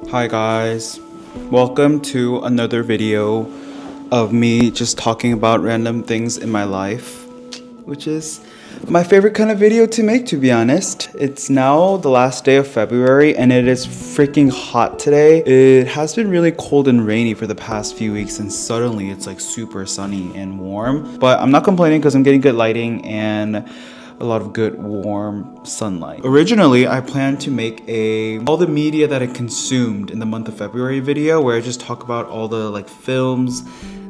Hi guys, welcome to another video of me just talking about random things in my life, which is my favorite kind of video to make, to be honest. It's now the last day of February and it is freaking hot today. It has been really cold and rainy for the past few weeks and suddenly it's like super sunny and warm, but I'm not complaining because I'm getting good lighting and a lot of good warm sunlight. Originally, I planned to make all the media that I consumed in the month of February video where I just talk about all the like films,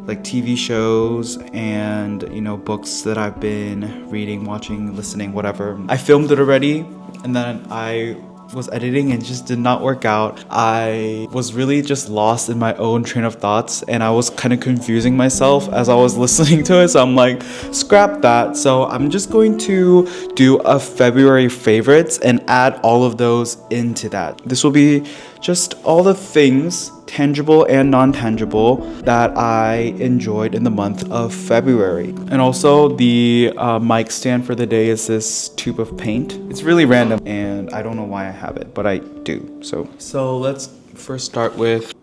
like TV shows and books that I've been reading, watching, listening, whatever. I filmed it already and then I was editing and just did not work out. I was really just lost in my own train of thoughts and I was kind of confusing myself as I was listening to it, so I'm like, scrap that. So I'm just going to do a February favorites and add all of those into that. This will be just all the things, tangible and non-tangible, that I enjoyed in the month of February. And also the mic stand for the day is this tube of paint. It's really random and I don't know why I have it, but I do. So let's start with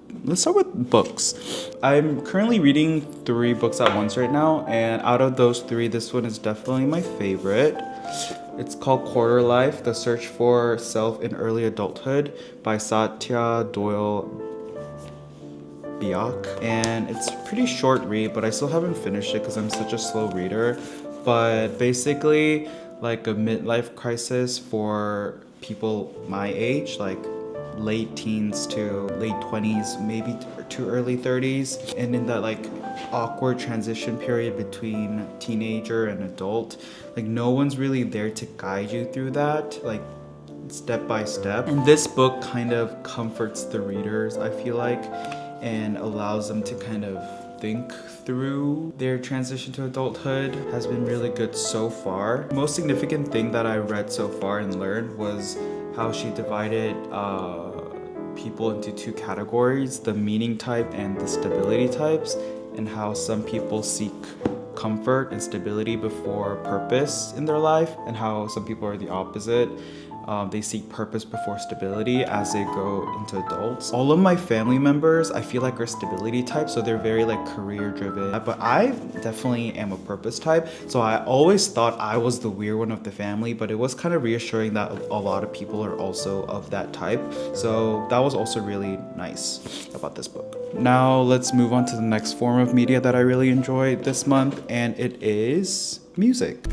books. I'm currently reading 3 books at once right now, and out of those 3, this one is definitely my favorite. It's called Quarter Life: The Search for Self in Early Adulthood by Satya Doyle Biak, and it's a pretty short read, but I still haven't finished it because I'm such a slow reader. But basically, like a midlife crisis for people my age, like late teens to late 20s, maybe to early 30s, and in that like awkward transition period between teenager and adult, like no one's really there to guide you through that, like step by step. And this book kind of comforts the readers, I feel like, and allows them to kind of think through their transition to adulthood. Has been really good so far. The most significant thing that I read so far and learned was how she divided people into 2 categories, the meaning type and the stability types, and how some people seek comfort and stability before purpose in their life, and how some people are the opposite. They seek purpose before stability as they grow into adults. All of my family members, I feel like, are stability types, so they're very like career driven. But I definitely am a purpose type, so I always thought I was the weird one of the family, but it was kind of reassuring that a lot of people are also of that type. So that was also really nice about this book. Now let's move on to the next form of media that I really enjoyed this month, and it is music.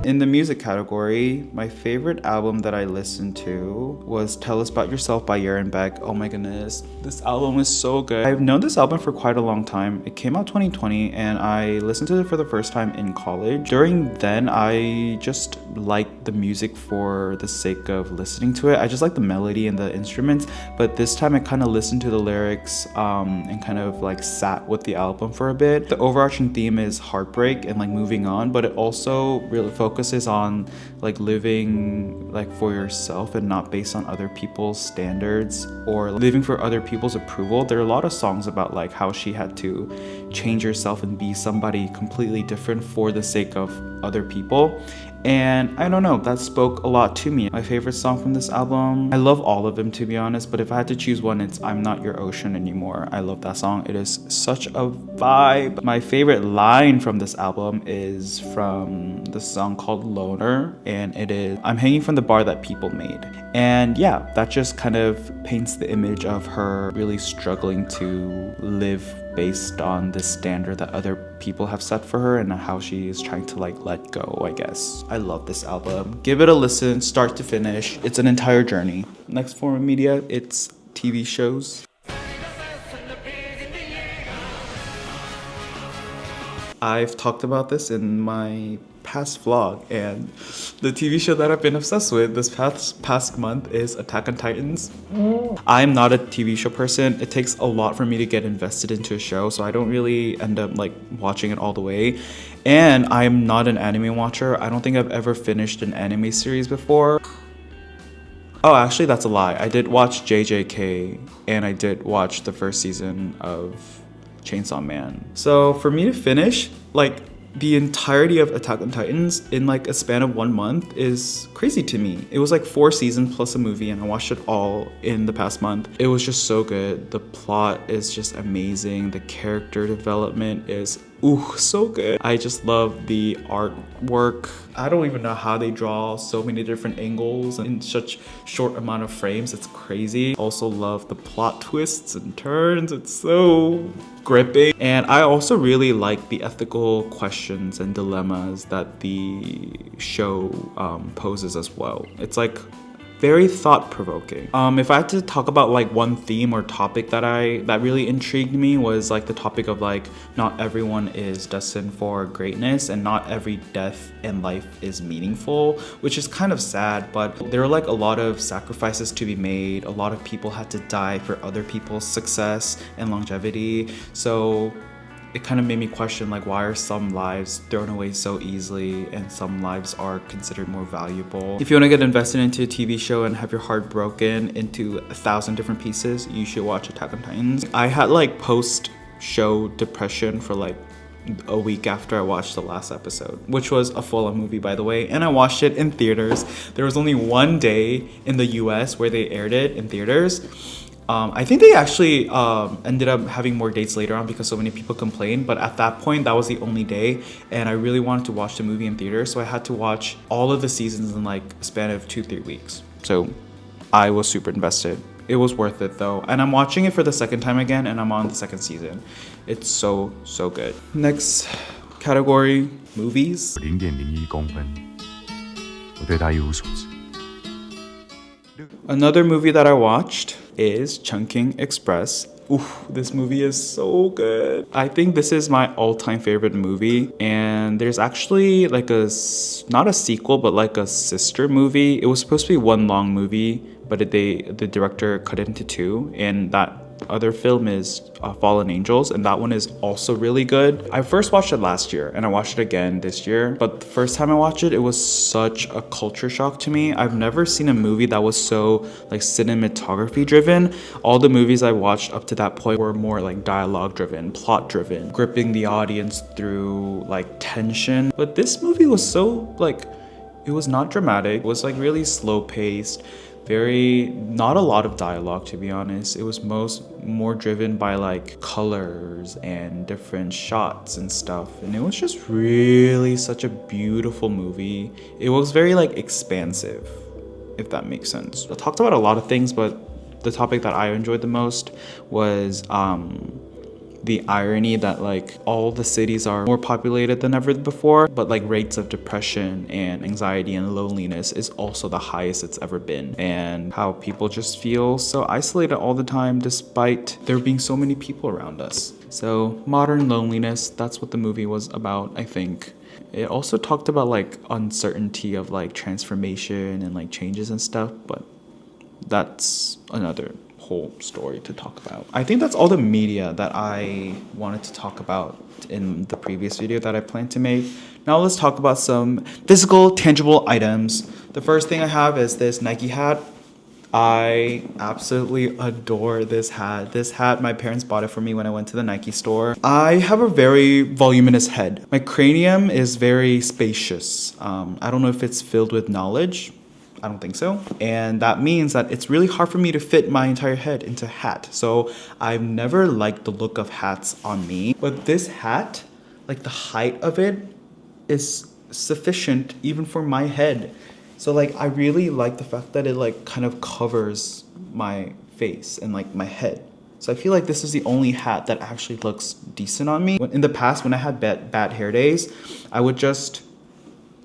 In the music category, my favorite album that I listened to was Tell Us About Yourself by Yaron Beck. Oh my goodness, this album is so good. I've known this album for quite a long time. It came out 2020 and I listened to it for the first time in college. During then, I just liked the music for the sake of listening to it. I just liked the melody and the instruments, but this time I kind of listened to the lyrics and kind of like sat with the album for a bit. The overarching theme is heartbreak and like moving on, but it also really focuses on like living like for yourself and not based on other people's standards or living for other people's approval. There are a lot of songs about like how she had to change herself and be somebody completely different for the sake of other people. And I don't know, that spoke a lot to me. My favorite song from this album, I love all of them to be honest, but if I had to choose one, it's I'm Not Your Ocean Anymore. I love that song. It is such a vibe. My favorite line from this album is from the song called Loner, and it is I'm hanging from the bar that people made. And yeah, that just kind of paints the image of her really struggling to live based on this standard that other people have set for her and how she is trying to like let go, I guess. I love this album. Give it a listen, start to finish. It's an entire journey. Next form of media, it's TV shows. I've talked about this in my past vlog, and the TV show that I've been obsessed with this past month is Attack on Titans. I'm not a TV show person. It takes a lot for me to get invested into a show, so I don't really end up like watching it all the way. And I'm not an anime watcher. I don't think I've ever finished an anime series before. Oh, actually that's a lie. I did watch JJK and I did watch the first season of Chainsaw Man. So for me to finish, like the entirety of Attack on Titans in like a span of 1 month is crazy to me. It was like 4 seasons plus a movie, and I watched it all in the past month. It was just so good. The plot is just amazing. The character development is so good. I just love the artwork. I don't even know how they draw so many different angles in such short amount of frames. It's crazy. Also love the plot twists and turns. It's so gripping. And I also really like the ethical questions and dilemmas that the show poses as well. It's like very thought-provoking. If I had to talk about like one theme or topic that really intrigued me, was like the topic of like not everyone is destined for greatness and not every death in life is meaningful, which is kind of sad, but there are like a lot of sacrifices to be made. A lot of people had to die for other people's success and longevity. So it kind of made me question, like, why are some lives thrown away so easily and some lives are considered more valuable? If you want to get invested into a TV show and have your heart broken into 1,000 different pieces, you should watch Attack on Titans. I had like post-show depression for like a week after I watched the last episode, which was a full-on movie, by the way, and I watched it in theaters. There was only one day in the US where they aired it in theaters. I think they actually ended up having more dates later on because so many people complained, but at that point that was the only day, and I really wanted to watch the movie in theater, so I had to watch all of the seasons in like a span of 2-3 weeks. So I was super invested. It was worth it though, and I'm watching it for the second time again, and I'm on the second season. It's so good. Next category, movies. 0.01公分，我对他一无所知。 Another movie that I watched is Chungking Express. This movie is so good. I think this is my all-time favorite movie, and there's actually like not a sequel, but like a sister movie. It was supposed to be one long movie, but the director cut it into 2, and that other film is Fallen Angels, and that one is also really good. I first watched it last year and I watched it again this year, but the first time I watched it, it was such a culture shock to me. I've never seen a movie that was so like cinematography driven. All the movies I watched up to that point were more like dialogue driven, plot driven, gripping the audience through like tension. But this movie was so like, it was not dramatic. It was like really slow paced. Not a lot of dialogue, to be honest. It was more driven by like colors and different shots and stuff, and it was just really such a beautiful movie. It was very like expansive, if that makes sense. I talked about a lot of things, but the topic that I enjoyed the most was the irony that like all the cities are more populated than ever before, but like rates of depression and anxiety and loneliness is also the highest it's ever been, and how people just feel so isolated all the time despite there being so many people around us. So modern loneliness, that's what the movie was about, I think. It also talked about like uncertainty of like transformation and like changes and stuff, but that's another whole story to talk about. I think that's all the media that I wanted to talk about in the previous video that I planned to make. Now let's talk about some physical, tangible items. The first thing I have is this Nike hat. I absolutely adore this hat. This hat, my parents bought it for me when I went to the Nike store. I have a very voluminous head. My cranium is very spacious. I don't know if it's filled with knowledge. I don't think so. And that means that it's really hard for me to fit my entire head into a hat. So I've never liked the look of hats on me. But this hat, like the height of it is sufficient even for my head. So like I really like the fact that it like kind of covers my face and like my head. So I feel like this is the only hat that actually looks decent on me. In the past, when I had bad hair days, I would just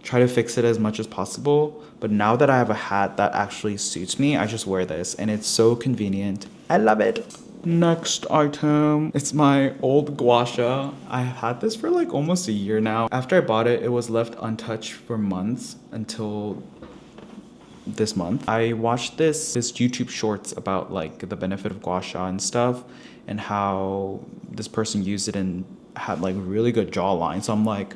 try to fix it as much as possible. But now that I have a hat that actually suits me, I just wear this and it's so convenient. I love it. Next item, it's my old gua sha. I've had this for like almost a year now. After I bought it, it was left untouched for months until this month. I watched this YouTube shorts about like the benefit of gua sha and stuff, and how this person used it and had like really good jawline. So I'm like,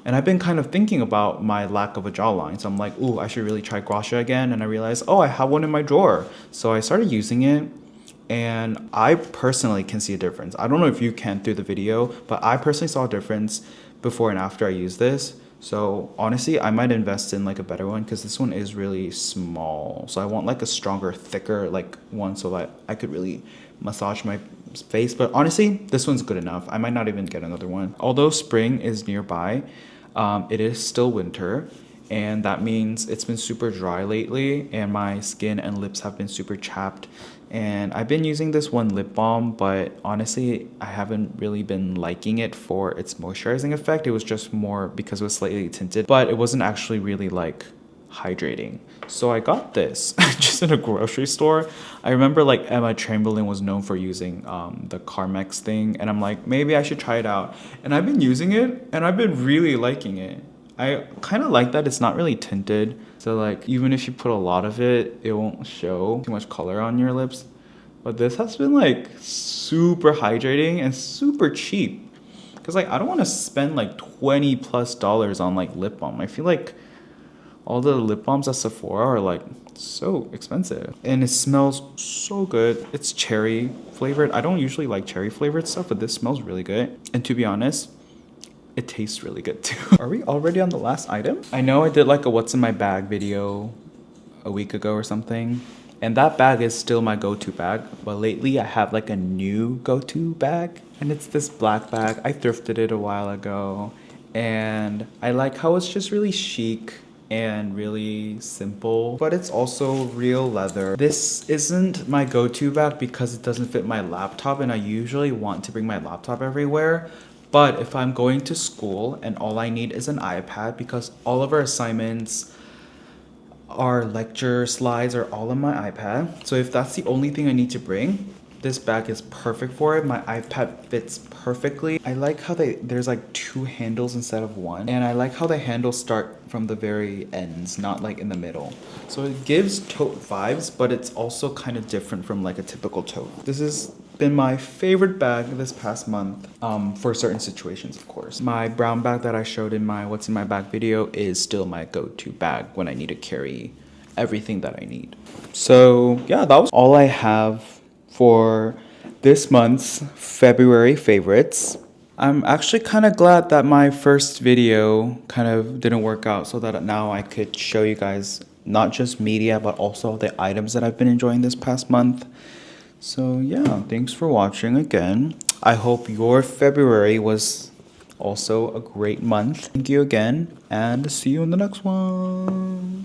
and I've been kind of thinking about my lack of a jawline. So I'm like, ooh, I should really try gua sha again. And I realized, oh, I have one in my drawer. So I started using it. and I personally can see a difference. I don't know if you can through the video, but I personally saw a difference before and after I used this. So honestly, I might invest in like a better one because this one is really small. So I want like a stronger, thicker like one so that I could really massage my face. But honestly, this one's good enough. I might not even get another one. Although spring is nearby, it is still winter, and that means it's been super dry lately and my skin and lips have been super chapped. And I've been using this one lip balm, but honestly I haven't really been liking it for its moisturizing effect. It was just more because it was slightly tinted, but it wasn't actually really like hydrating. So I got this just in a grocery store. I remember like Emma Chamberlain was known for using the Carmex thing, and I'm like, maybe I should try it out. And I've been using it and I've been really liking it. I kind of like that it's not really tinted. So like even if you put a lot of it, it won't show too much color on your lips. But this has been like super hydrating and super cheap. Cause like I don't want to spend like $20+ on like lip balm. I feel like all the lip balms at Sephora are like so expensive. And it smells so good. It's cherry flavored. I don't usually like cherry flavored stuff, but this smells really good. And to be honest, it tastes really good too. Are we already on the last item? I know I did like a what's in my bag video a week ago or something, and that bag is still my go-to bag, but lately I have like a new go-to bag, and it's this black bag. I thrifted it a while ago, and I like how it's just really chic and really simple, but it's also real leather. This isn't my go-to bag because it doesn't fit my laptop, and I usually want to bring my laptop everywhere. But if I'm going to school and all I need is an iPad, because all of our assignments, our lecture slides are all on my iPad. So if that's the only thing I need to bring, this bag is perfect for it. My iPad fits perfectly. I like how there's like two handles instead of one. And I like how the handles start from the very ends, not like in the middle. So it gives tote vibes, but it's also kind of different from like a typical tote. This has been my favorite bag this past month, for certain situations, of course. My brown bag that I showed in my what's in my bag video is still my go-to bag when I need to carry everything that I need. So yeah, that was all I have for this month's February favorites. I'm actually kind of glad that my first video kind of didn't work out, so that now I could show you guys not just media but also the items that I've been enjoying this past month. So yeah, thanks for watching again. I hope your February was also a great month. Thank you again, and see you in the next one.